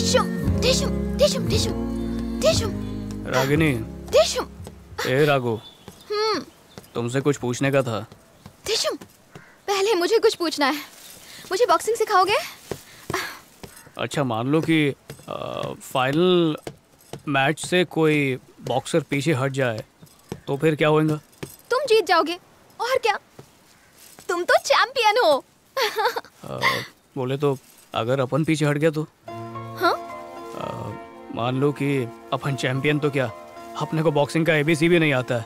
टिशुम टिशुम टिशुम टिशुम टिशुम। रागिनी। टिशुम। ए राघु, तुमसे कुछ पूछने का था। टिशुम, पहले मुझे कुछ पूछना है। मुझे बॉक्सिंग सिखाओगे? अच्छा, मान लो कि फाइनल मैच से कोई बॉक्सर पीछे हट जाए तो फिर क्या होगा? तुम जीत जाओगे, और क्या? तुम तो चैंपियन हो। बोले तो अगर अपन पीछे हट गया तो? हाँ? मान लो कि अपन चैंपियन तो क्या, अपने को बॉक्सिंग का एबीसी भी नहीं आता है,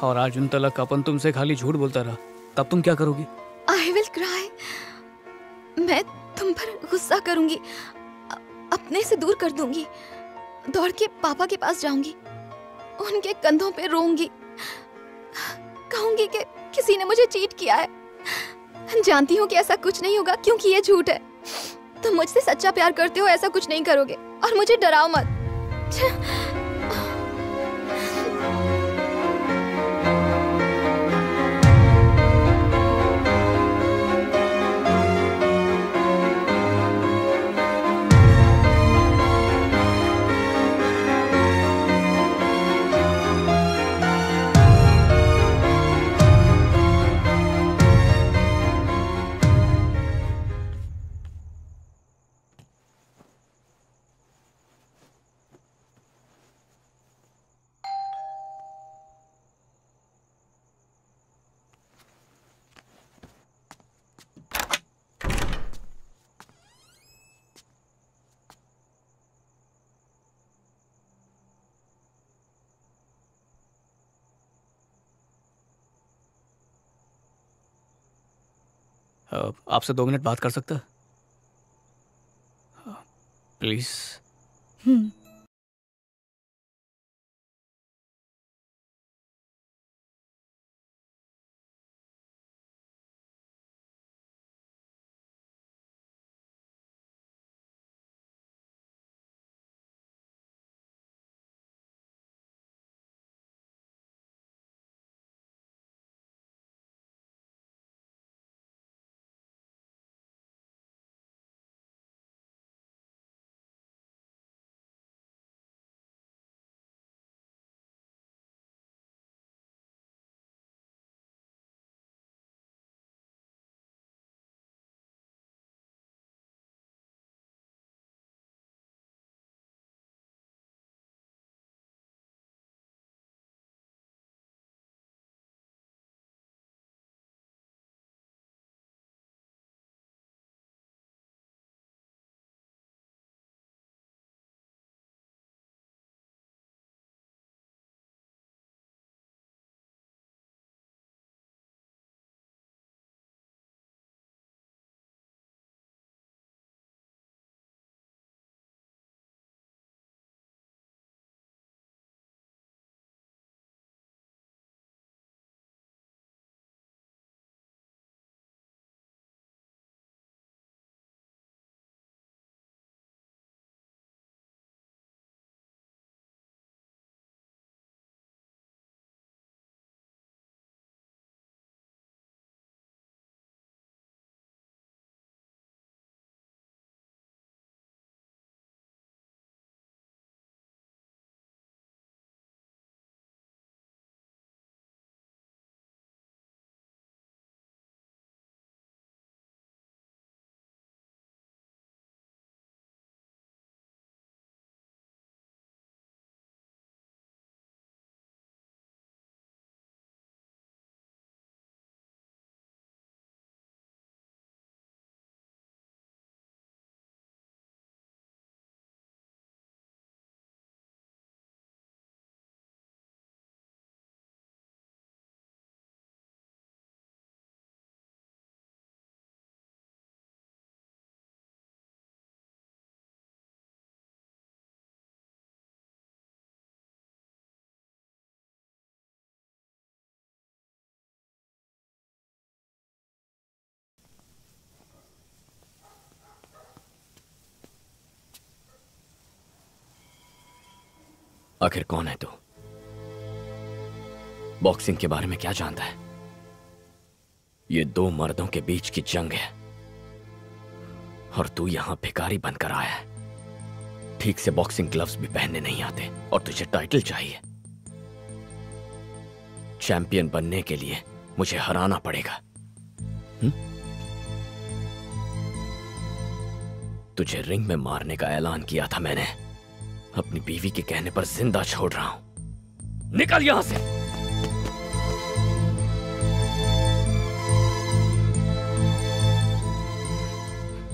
और आज उन तलक अपन तुमसे खाली झूठ बोलता रहा, तब तुम क्या करोगी? I will cry. मैं तुम पर गुस्सा करूंगी, अपने से दूर कर दूंगी, दौड़ के पापा के पास जाऊंगी, उनके कंधों पे रोऊंगी, कहूंगी कि किसी ने मुझे चीट किया है। जानती हूँ कि ऐसा कुछ नहीं होगा क्योंकि ये झूठ है। तुम मुझसे सच्चा प्यार करते हो, ऐसा कुछ नहीं करोगे, और मुझे डराओ मत। आपसे 2 मिनट बात कर सकता है प्लीज? आखिर कौन है तू? बॉक्सिंग के बारे में क्या जानता है? ये 2 मर्दों के बीच की जंग है और तू यहां भिखारी बनकर आया है। ठीक से बॉक्सिंग ग्लव्स भी पहनने नहीं आते और तुझे टाइटल चाहिए। चैंपियन बनने के लिए मुझे हराना पड़ेगा। तुझे रिंग में मारने का ऐलान किया था मैंने। अपनी बीवी के कहने पर जिंदा छोड़ रहा हूं। निकल यहां से।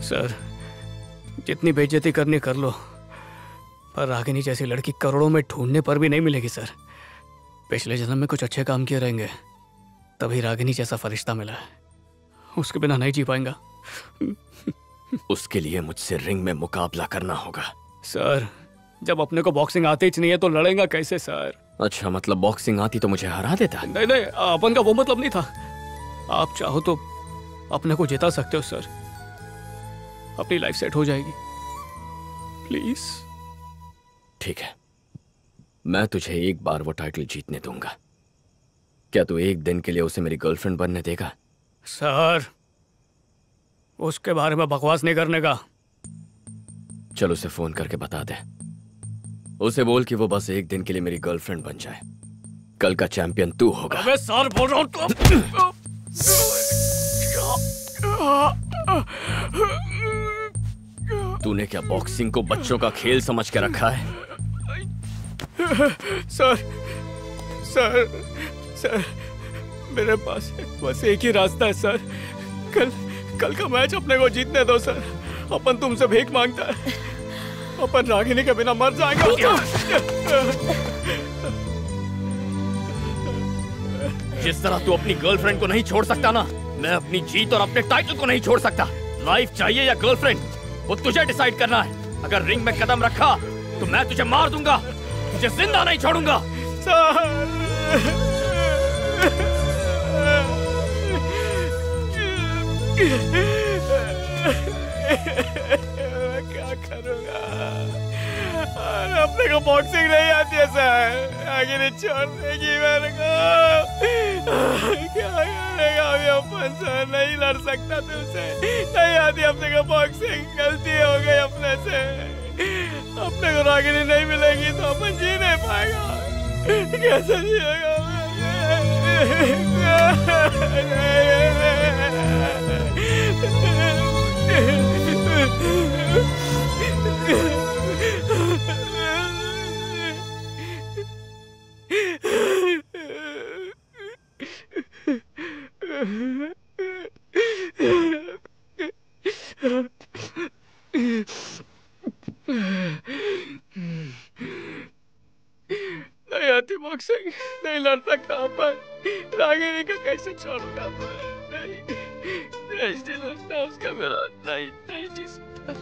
सर, जितनी बेइज्जती करनी कर लो, पर रागिनी जैसी लड़की करोड़ों में ढूंढने पर भी नहीं मिलेगी सर। पिछले जन्म में कुछ अच्छे काम किए रहेंगे, तभी रागिनी जैसा फरिश्ता मिला है। उसके बिना नहीं जी पाएंगा। उसके लिए मुझसे रिंग में मुकाबला करना होगा। सर, जब अपने को बॉक्सिंग आती ही नहीं है तो लड़ेगा कैसे सर? अच्छा, मतलब बॉक्सिंग आती तो मुझे हरा देता? नहीं नहीं, अपन का वो मतलब नहीं था। आप चाहो तो अपने को जिता सकते हो सर। अपनी लाइफ सेट हो जाएगी, प्लीज। ठीक है, मैं तुझे एक बार वो टाइटल जीतने दूंगा। क्या तू एक दिन के लिए उसे मेरी गर्लफ्रेंड बनने देगा? सर, उसके बारे में बकवास नहीं करने का। चल उसे फोन करके बता दे। उसे बोल कि वो बस एक दिन के लिए मेरी गर्लफ्रेंड बन जाए। कल का चैंपियन तू होगा। अबे सर, बोल रहा हूं तूने क्या बॉक्सिंग को बच्चों का खेल समझ के रखा है? सर, सर, सर, मेरे पास बस एक ही रास्ता है सर। कल का मैच अपने को जीतने दो सर। अपन तुमसे भीख मांगता है। अपन रागिनी के बिना मर जाएंगे। जिस तरह तू अपनी गर्लफ्रेंड को नहीं छोड़ सकता ना, मैं अपनी जीत और अपने टाइटल को नहीं छोड़ सकता। लाइफ चाहिए या गर्लफ्रेंड, वो तुझे डिसाइड करना है। अगर रिंग में कदम रखा तो मैं तुझे मार दूंगा, तुझे जिंदा नहीं छोड़ूंगा। क्या करूंगा? अपने को बॉक्सिंग नहीं आती है सर। आगे नहीं छोड़ देगी मेरे को। क्या करेगा अभी अपन सर? नहीं लड़ सकता तुमसे। नहीं आती अपने को बॉक्सिंग। गलती हो गई अपने से। अपने को रागिनी नहीं मिलेगी तो अपन जी नहीं पाएगा। कैसे जिएगा? नहीं आती बॉक्सिंग, नहीं लड़ सकता अपन। रागिनी का कैसे छोड़ूंगा? नहीं जी सकता उसका मेरा। नहीं जी सकता।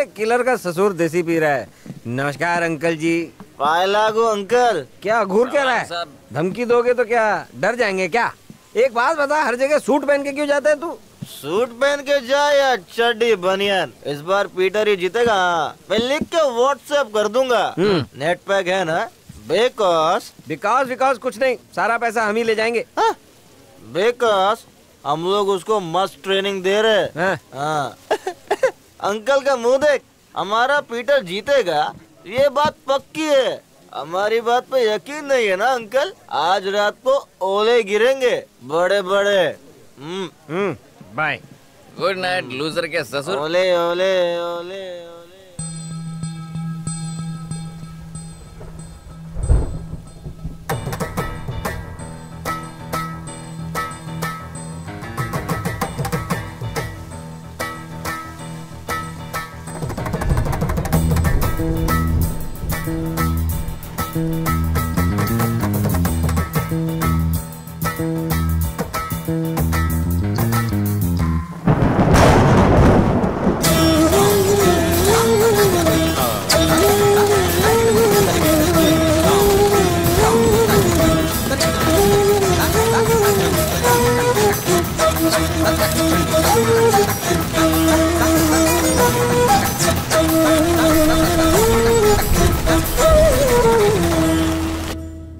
अरे किलर का ससुर देसी पी रहा है। नमस्कार अंकल जी। लागू अंकल। क्या घूर क्या रहा है? धमकी दोगे तो क्या डर जाएंगे क्या? एक बात बता, हर जगह सूट पहन के क्यों जाता है तू? सूट पहन के जा या चड्डी बनियान, इस बार पीटर ही जीतेगा। मैं लिख के व्हाट्सएप कर दूंगा। नेट पैक है ना? बिकॉज कुछ नहीं, सारा पैसा हम ही ले जाएंगे। बिकॉज हम लोग उसको मस्त ट्रेनिंग दे रहे हैं। अंकल का मुंह देख, हमारा पीटर जीतेगा ये बात पक्की है। हमारी बात पे यकीन नहीं है ना अंकल? आज रात को ओले गिरेंगे बड़े बड़े। बाय। गुड नाइट लूजर के ससुर। ओले ओले ओले ओले।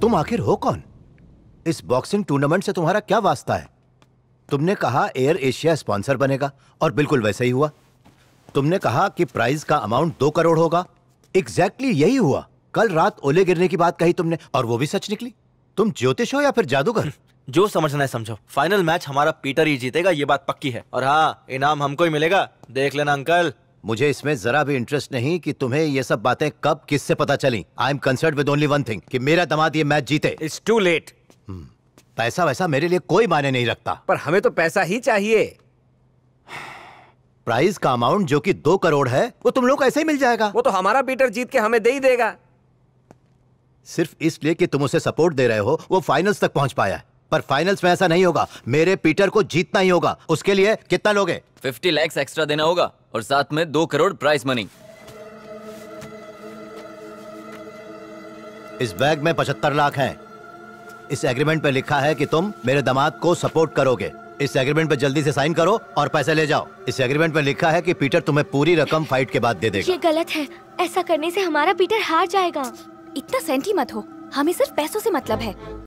तुम आखिर हो कौन? इस बॉक्सिंग टूर्नामेंट से तुम्हारा क्या वास्ता है? तुमने कहा एयर एशिया स्पॉन्सर बनेगा और बिल्कुल वैसे ही हुआ। तुमने कहा कि प्राइज का अमाउंट 2 करोड़ होगा, एग्जैक्टली यही हुआ। कल रात ओले गिरने की बात कही तुमने और वो भी सच निकली। तुम ज्योतिष हो या फिर जादूगर? जो समझना है समझो। फाइनल मैच हमारा पीटर ही जीतेगा, ये बात पक्की है। और हाँ, इनाम हमको ही मिलेगा, देख लेना अंकल। मुझे इसमें जरा भी इंटरेस्ट नहीं कि तुम्हें ये सब बातें कब किससे पता चली। I am concerned with only one thing, कि मेरा दामाद ये मैच जीते। It's too late. पैसा वैसा मेरे लिए कोई मायने नहीं रखता। पर हमें तो पैसा ही चाहिए। प्राइज का अमाउंट जो कि 2 करोड़ है वो तुम लोग को ऐसे ही मिल जाएगा। वो तो हमारा पीटर जीत के हमें दे ही देगा। सिर्फ इसलिए कि तुम उसे सपोर्ट दे रहे हो वो फाइनल्स तक पहुंच पाया है। पर फाइनल्स में ऐसा नहीं होगा, मेरे पीटर को जीतना ही होगा। उसके लिए कितना लोगे? 50 लाख एक्स्ट्रा देना होगा और साथ में 2 करोड़ प्राइस मनी। इस बैग में 75 लाख हैं। इस एग्रीमेंट पे लिखा है कि तुम मेरे दामाद को सपोर्ट करोगे। इस एग्रीमेंट पे जल्दी से साइन करो और पैसे ले जाओ। इस एग्रीमेंट पे लिखा है कि पीटर तुम्हें पूरी रकम फाइट के बाद दे देगा। ये गलत है, ऐसा करने से हमारा पीटर हार जाएगा। इतना सेंटी मत हो, हमें सिर्फ पैसों से मतलब है।